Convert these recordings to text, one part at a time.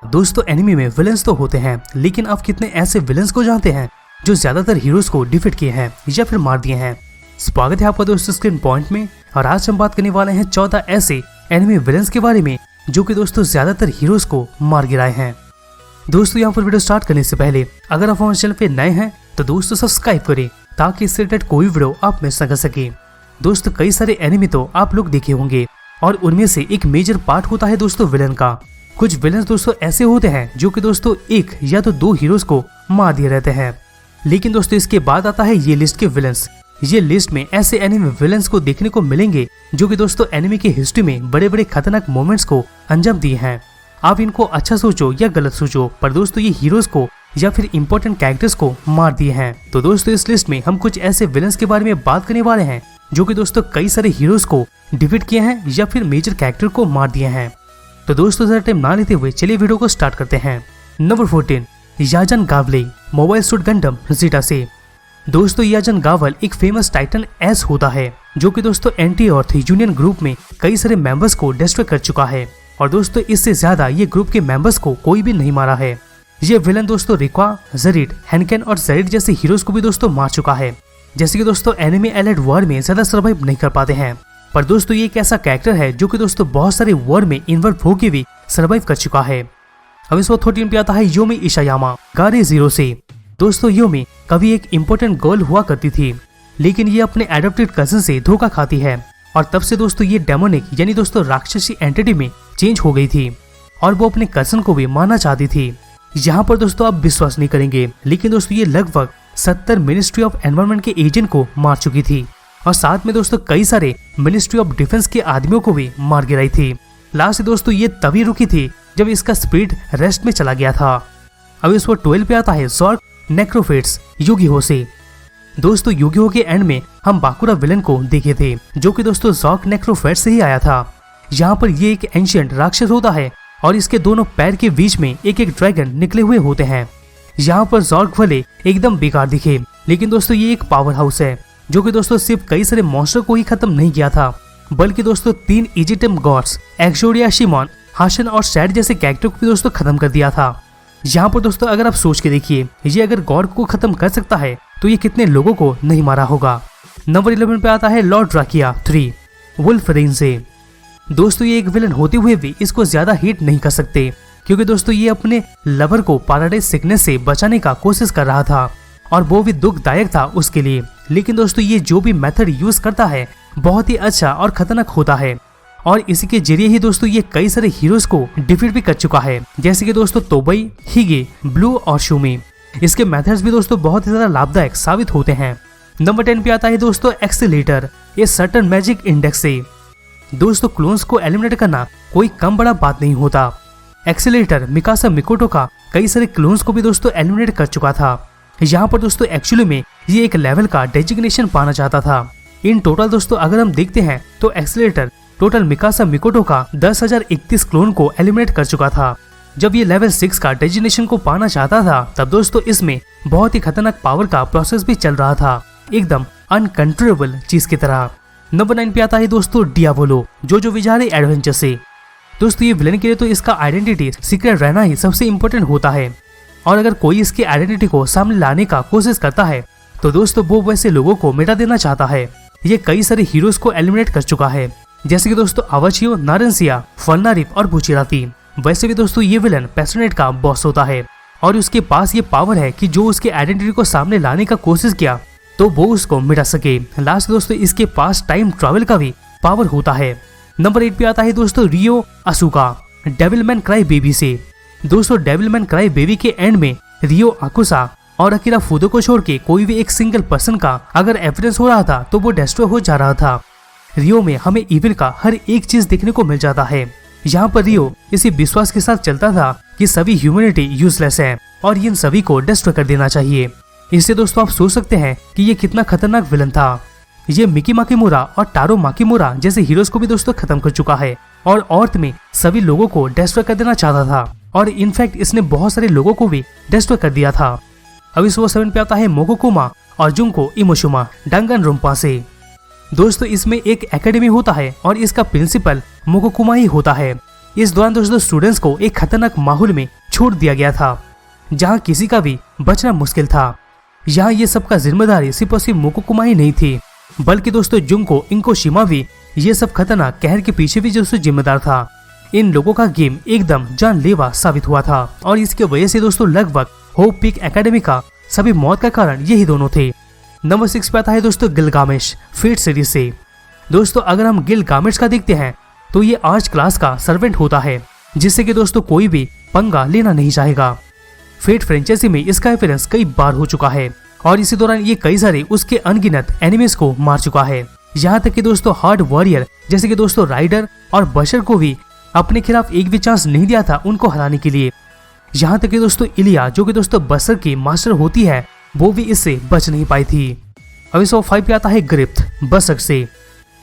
दोस्तों एनिमे में विलेंस तो होते हैं, लेकिन आप कितने ऐसे विलेंस को जानते हैं जो ज्यादातर हीरोज को डिफीट किए हैं या फिर मार दिए हैं। स्वागत है आपका दोस्तों स्क्रीन पॉइंट में, और आज हम बात करने वाले हैं 14 ऐसे एनिमे विलेंस के बारे में जो कि दोस्तों ज्यादातर हीरोज को मार गिराए हैं। दोस्तों यहाँ पर वीडियो स्टार्ट करने से पहले अगर आप हमारे चैनल पे नए हैं तो दोस्तों सब्सक्राइब करें ताकि इससे रिलेटेड कोई वीडियो आप मिस न कर सके। दोस्तों कई सारे एनिमे तो आप लोग देखे होंगे और उनमें से एक मेजर पार्ट होता है दोस्तों विलन का। कुछ विलेंस दोस्तों ऐसे होते हैं जो कि दोस्तों एक या तो दो हीरोज को मार दिए रहते हैं। लेकिन दोस्तों इसके बाद आता है ये लिस्ट के विलेंस। ये लिस्ट में ऐसे एनिमे विलेंस को देखने को मिलेंगे जो कि दोस्तों एनिमे की हिस्ट्री में बड़े बड़े खतरनाक मोमेंट्स को अंजाम दिए हैं। आप इनको अच्छा सोचो या गलत सोचो, पर दोस्तों ये हीरोज को या फिर इंपॉर्टेंट कैरेक्टर्स को मार दिए हैं। तो दोस्तों इस लिस्ट में हम कुछ ऐसे विलेंस के बारे में बात करने वाले हैं जो कि दोस्तों कई सारे हीरोज को डिफीट किए हैं या फिर मेजर कैरेक्टर को मार दिए हैं। तो दोस्तों ज्यादा टाइम ना लेते हुए चलिए वीडियो को स्टार्ट करते हैं। Number 14, याजन Gawale, mobile suit गंडम zeta से। दोस्तों याजन गावल एक फेमस टाइटन एस होता है जो कि दोस्तों एंटी अर्थ यूनियन ग्रुप में कई सारे मेंबर्स को डिस्ट्रॉय कर चुका है, और दोस्तों इससे ज्यादा ये ग्रुप के मेंबर्स को कोई भी नहीं मारा है। ये विलन दोस्तों रिक्वा, जरीट, हैनकेन और जरीट जैसे हीरोज को भी दोस्तों मार चुका है, जैसे कि दोस्तों एनिमे एलाइड वॉर में ज्यादा सर्वाइव नहीं कर पाते हैं। पर दोस्तों ये एक ऐसा कैरेक्टर है जो कि दोस्तों बहुत सारे वॉर में इन्वॉल्व होकर भी सर्वाइव कर चुका है। अब इस वक्त 13 पे आता है योमी इशायामा, गारे जीरो से। दोस्तों योमी कभी एक इम्पोर्टेंट गर्ल हुआ करती थी, लेकिन ये अपने एडॉप्टेड कजिन से धोखा खाती है, और तब से दोस्तों ये डेमोनिक यानी दोस्तों राक्षसी एंटिटी में चेंज हो गई थी, और वो अपने कजिन को भी मारना चाहती थी। यहाँ पर दोस्तों आप विश्वास नहीं करेंगे, लेकिन दोस्तों ये लगभग 70 मिनिस्ट्री ऑफ एनवायरमेंट के एजेंट को मार चुकी थी, और साथ में दोस्तों कई सारे मिनिस्ट्री ऑफ डिफेंस के आदमियों को भी मार गिराई थी। लास्ट दोस्तों ये तभी रुकी थी जब इसका स्पिरिट रेस्ट में चला गया था। अब इस वक्त 12 पे आता है ज़ॉर्क नेक्रोफेट्स, युगिहो से। दोस्तों युगिहो के एंड में हम बाकुरा विलन को देखे थे जो कि दोस्तों ज़ॉर्क नेक्रोफेट्स से ही आया था। यहाँ पर ये एक एंशिएंट राक्षस होता है और इसके दोनों पैर के बीच में एक एक ड्रैगन निकले हुए होते हैं। यहाँ पर ज़ॉर्क भले एकदम बेकार दिखे, लेकिन दोस्तों ये एक पावर हाउस है जो कि दोस्तों सिर्फ कई सारे मॉन्स्टर को ही खत्म नहीं किया था, बल्कि दोस्तों 3 इजिटम गॉड्स एक्सोडिया, शिमोन, हाशन और सैड जैसे कैरेक्टर को भी दोस्तों खत्म कर दिया था। यहाँ पर दोस्तों अगर आप सोच के देखिए, ये अगर गॉड को खत्म कर सकता है तो ये कितने लोगों को नहीं मारा होगा। नंबर 11 पे आता है लॉर्ड ड्राकिया 3, वुल्फरीन से। दोस्तों ये एक विलन होते हुए भी इसको ज्यादा हिट नहीं कर सकते, क्योंकि दोस्तों ये अपने लवर को पैराडाइज सिकनेस से बचाने का कोशिश कर रहा था, और वो भी दुखदायक था उसके लिए। लेकिन दोस्तों ये जो भी मेथड यूज करता है बहुत ही अच्छा और खतरनाक होता है, और इसी के जरिए ही दोस्तों ये कई सारे हीरोज को डिफीट भी कर चुका है, जैसे कि दोस्तों तोबई, हिगे, ब्लू और शूमी। इसके मेथड्स भी दोस्तों बहुत ही ज्यादा लाभदायक साबित होते हैं। नंबर 10 पे आता है दोस्तों एक्सीलेटर, ये सर्टन मैजिक इंडेक्स से। दोस्तों क्लोन्स को एलिमिनेट करना कोई कम बड़ा बात नहीं होता। एक्सीलेटर मिकासा मिकोटो का कई सारे क्लोन्स को भी दोस्तों एलिमिनेट कर चुका था। यहाँ पर दोस्तों एक्चुअली में ये एक लेवल का डेजिग्नेशन पाना चाहता था। इन टोटल दोस्तों अगर हम देखते हैं तो एक्सीलेटर टोटल मिकासा मिकोटो का 10,031 क्लोन को एलिमिनेट कर चुका था। जब ये लेवल 6 का डेजिग्नेशन को पाना चाहता था तब दोस्तों इसमें बहुत ही खतरनाक पावर का प्रोसेस भी चल रहा था, एकदम अनकंट्रोलेबल चीज की तरह। नंबर 9 पे आता है दोस्तों डियाबोलो, जो विजारे एडवेंचर से। दोस्तों ये विलन के लिए तो इसका आइडेंटिटी सीक्रेट रहना ही सबसे इम्पोर्टेंट होता है, और अगर कोई इसकी आइडेंटिटी को सामने लाने का कोशिश करता है तो दोस्तों वो वैसे लोगों को मिटा देना चाहता है। ये कई सारे हीरोज को एलिमिनेट कर चुका है, जैसे कि दोस्तों आवाचियो, नारनसिया, फलनारिप और बुचिराती। वैसे भी दोस्तों ये विलन पैशनेट का बॉस होता है, और उसके पास ये पावर है कि जो उसके आइडेंटिटी को सामने लाने का कोशिश किया तो वो उसको मिटा सके। लास्ट दोस्तों इसके पास टाइम ट्रैवल का भी पावर होता है। नंबर 8 पे आता है दोस्तों रियो असूका, डेविलमैन क्राई बेबी से। दोस्तों डेविलमैन क्राई बेबी के एंड में रियो अकुसा और अकीरा फुदो को छोड़ के कोई भी एक सिंगल पर्सन का अगर एविडेंस हो रहा था तो वो डिस्ट्रॉय हो जा रहा था। रियो में हमें इविल का हर एक चीज देखने को मिल जाता है। यहाँ पर रियो इसी विश्वास के साथ चलता था कि सभी ह्यूमैनिटी यूजलेस है और इन सभी को डिस्ट्रॉय कर देना चाहिए। इससे दोस्तों आप सोच सकते हैं कि ये कितना खतरनाक विलन था। ये मिकी माकिमुरा और टारो माकिमुरा जैसे हीरोज को भी दोस्तों खत्म कर चुका है, और अर्थ में सभी लोगों को डिस्ट्रॉय कर देना चाहता था, और इनफैक्ट इसने बहुत सारे लोगों को भी डिस्ट्रॉय कर दिया था। अब इस 7 पे आता है मोकोकुमा और जुंको इमोशुमा, डांगनरोम्पा से। दोस्तों इसमें एक एकेडमी होता है और इसका प्रिंसिपल मोकोकुमा ही होता है। इस दौरान दोस्तों स्टूडेंट्स को एक खतरनाक माहौल में छोड़ दिया गया था जहां किसी का भी बचना मुश्किल था। यहाँ ये सबका जिम्मेदारी सिर्फ और सिर्फ मोकोकुमा ही नहीं थी, बल्कि दोस्तों जुंको इंकोशिमा भी ये सब खतरनाक कहर के पीछे भी दोस्तों जिम्मेदार था। इन लोगों का गेम एकदम जानलेवा साबित हुआ था और इसके वजह से दोस्तों लगभग होप पीक एकेडमी का सभी मौत का कारण यही दोनों थे। नंबर 6 पे आता है दोस्तों गिलगामेश फेट सीरीज से। दोस्तों अगर हम गिलगामेश का देखते हैं तो ये आर्च क्लास का सर्वेंट होता है जिससे कि दोस्तों कोई भी पंगा लेना नहीं चाहेगा। फेट फ्रेंचाइजी में इसका अपीयरेंस कई बार हो चुका है और इसी दौरान ये कई सारे उसके अनगिनत एनिमीज को मार चुका है। यहाँ तक कि दोस्तों हार्ड वॉरियर जैसे कि दोस्तों राइडर और बशर को भी अपने खिलाफ एक भी चांस नहीं दिया था उनको हराने के लिए। यहाँ तक कि दोस्तों इलिया जो कि दोस्तों बशर की मास्टर होती है वो भी इससे बच नहीं पाई थी। अब इस 5 पे आता है ग्रिफ्ट बशर से।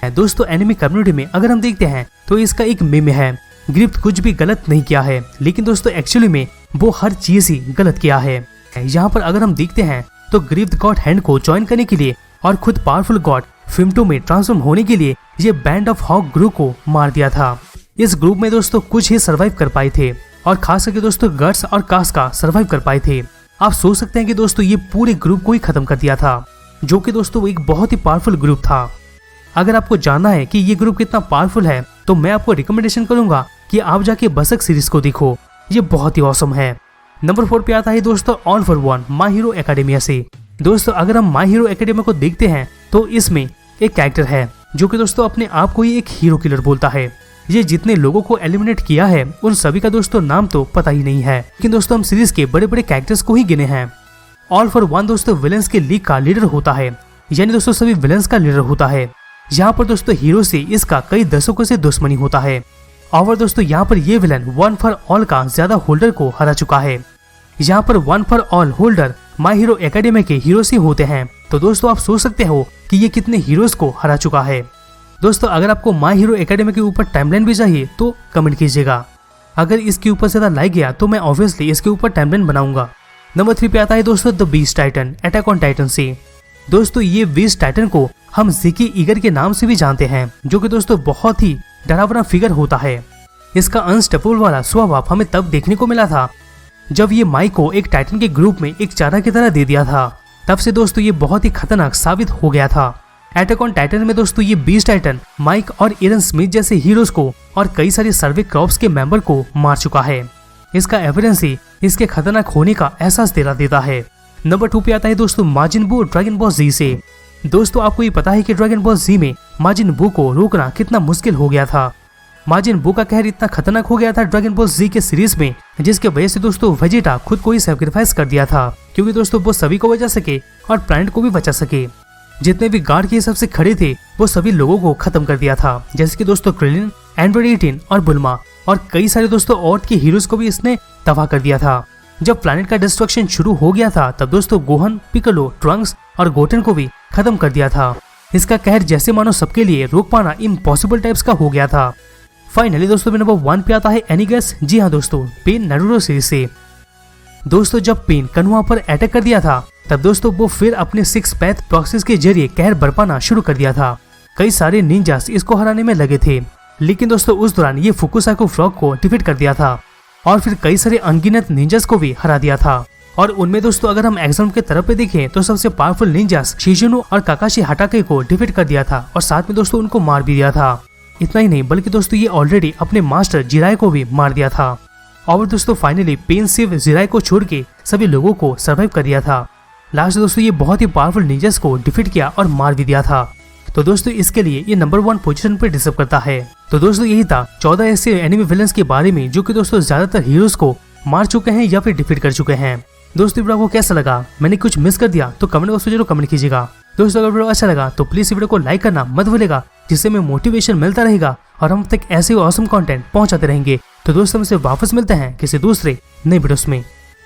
दोस्तों एनिमी कम्युनिटी में अगर हम देखते हैं तो इसका एक मीम है, ग्रिफ्ट कुछ भी गलत नहीं किया है, लेकिन दोस्तों एक्चुअली में वो हर चीज ही गलत किया है। यहाँ पर अगर हम देखते हैं तो ग्रिफ्ट गॉड हैंड को ज्वाइन करने के लिए और खुद पावरफुल गॉड फिम्टो में ट्रांसफॉर्म होने के लिए ये बैंड ऑफ हॉक ग्रुप को मार दिया था। इस ग्रुप में दोस्तों कुछ ही सरवाइव कर पाए थे और खास करके दोस्तों गट्स और कास्का सरवाइव कर पाए थे। आप सोच सकते हैं कि दोस्तों ये पूरे ग्रुप को ही खत्म कर दिया था, जो कि दोस्तों एक बहुत ही पावरफुल ग्रुप था। अगर आपको जानना है कि ये ग्रुप कितना पावरफुल है तो मैं आपको रिकमेंडेशन करूंगा कि आप जाके बसक सीरीज को देखो, ये बहुत ही ऑसम है। नंबर 4 पे आता है दोस्तों all for one my hero academia से। दोस्तों अगर हम माय हीरो एकेडेमिया को देखते हैं तो इसमें एक कैरेक्टर है जो कि दोस्तों अपने आप को ही एक हीरो किलर बोलता है। ये जितने लोगों को एलिमिनेट किया है उन सभी का दोस्तों नाम तो पता ही नहीं है, लेकिन दोस्तों हम सीरीज के बड़े बड़े कैरेक्टर्स को ही गिने हैं। ऑल फॉर वन दोस्तों विलेंस के लीग का लीडर होता है, यानी दोस्तों सभी विलेंस का लीडर होता है। यहाँ पर दोस्तों हीरो से इसका कई दशकों से दुश्मनी होता है और दोस्तों यहाँ पर ये विलन वन फॉर ऑल का ज्यादा होल्डर को हरा चुका है। यहाँ पर one for all holder my hero academy के हीरोज ही होते हैं। तो दोस्तों आप सोच सकते हो कि ये कितने हीरोज को हरा चुका है। दोस्तों अगर आपको माय हीरो एकेडमी के ऊपर टाइमलाइन भी चाहिए तो कमेंट कीजिएगा। अगर इसके ऊपर ज्यादा लाइक गया तो मैं ऑब्वियसली इसके ऊपर टाइमलाइन बनाऊंगा। नंबर 3 पे आता है दोस्तों the beast Titan attack on Titan से। दोस्तों ये बीस्ट टाइटन को हम ज़ेकी ईगर के नाम से भी जानते हैं, जो कि दोस्तों बहुत ही डरावना फिगर होता है। इसका अनस्टॉपेबल वाला स्वभाव हमें तब देखने को मिला था जब ये माइक को एक टाइटन के ग्रुप में एक चारा की तरह दे दिया था। तब से दोस्तों ये बहुत ही खतरनाक साबित हो गया था। अटैक ऑन टाइटन में दोस्तों ये बीस्ट टाइटन माइक और एरन स्मिथ जैसे हीरोज को और कई सारे सर्वे क्रॉप्स के मेंबर को मार चुका है। इसका एविडेंस ही इसके खतरनाक होने का एहसास दिला देता है। नंबर 2 पे आता है दोस्तों माजिन बू ड्रैगन बॉल जी से। दोस्तों आपको ये पता है कि ड्रैगन बॉल जी में माजिन बू को रोकना कितना मुश्किल हो गया था। माजिन बू का कहर इतना खतरनाक हो गया था ड्रैगन बॉल जी के सीरीज में, जिसके वजह से दोस्तों वेजिटा खुद को ही सैक्रिफाइस कर दिया था, क्योंकि दोस्तों वो सभी को बचा सके और प्लैनेट को भी बचा सके। जितने भी गार्ड के हिसाब से खड़े थे वो सभी लोगों को खत्म कर दिया था, जैसे कि दोस्तों क्रिलिन, एंड्रॉइड 18 और बुल्मा और कई सारे दोस्तों और के हीरोज को भी इसने तबाह कर दिया था। जब प्लैनेट का डिस्ट्रक्शन शुरू हो गया था तब दोस्तों गोहन, पिकलो, ट्रंक्स और गोटेन को भी खत्म कर दिया था। इसका कहर जैसे मानो सबके लिए रोक पाना इम्पॉसिबल टाइप्स का हो गया था। फाइनली दोस्तों नंबर 1 पे आता है एनिगस। जी हाँ दोस्तों, पेन नारुतो सीरीज से। दोस्तों जब पेन कन्वा पर अटैक कर दिया था तब दोस्तों वो फिर अपने 6 पैथ प्रोसेस के जरिए कहर बरपाना शुरू कर दिया था। कई सारे निंजास इसको हराने में लगे थे, लेकिन दोस्तों उस दौरान ये फुकुसाकु फ्रॉग को डिफीट कर दिया था और फिर कई सारे अनगिनत निंजास को भी हरा दिया था। और उनमें दोस्तों अगर हम एग्जाम के तरफ पे देखें तो सबसे पावरफुल निंजास शिजुनु और काकाशी हटाके को डिफीट कर दिया था और साथ में दोस्तों उनको मार भी दिया था। इतना ही नहीं बल्कि दोस्तों ये ऑलरेडी अपने मास्टर जिराय को भी मार दिया था। और दोस्तों फाइनली पेन सिर्फ जिराय को छोड़ के सभी लोगों को सर्वाइव कर दिया था। लास्ट दोस्तों ये बहुत ही पावरफुल निंजास को डिफीट किया और मार भी दिया था। तो दोस्तों इसके लिए ये नंबर 1 पोजीशन पे डिजर्व करता है। तो दोस्तों यही था 14 ऐसे एनिमी विलन्स के बारे में जो कि दोस्तों ज्यादातर हीरोज को मार चुके हैं या फिर डिफीट कर चुके हैं। दोस्तों वीडियो आपको कैसा लगा, मैंने कुछ मिस कर दिया तो कमेंट बॉक्स में जरूर कमेंट कीजिएगा। दोस्तों अगर वीडियो अच्छा लगा तो प्लीज वीडियो को लाइक करना मत भूलिएगा, जिससे हमें मोटिवेशन मिलता रहेगा और हम तक ऐसे ऑसम कंटेंट पहुंचाते रहेंगे। तो दोस्तों हमसे वापस मिलते हैं किसी दूसरे नए वीडियोस में।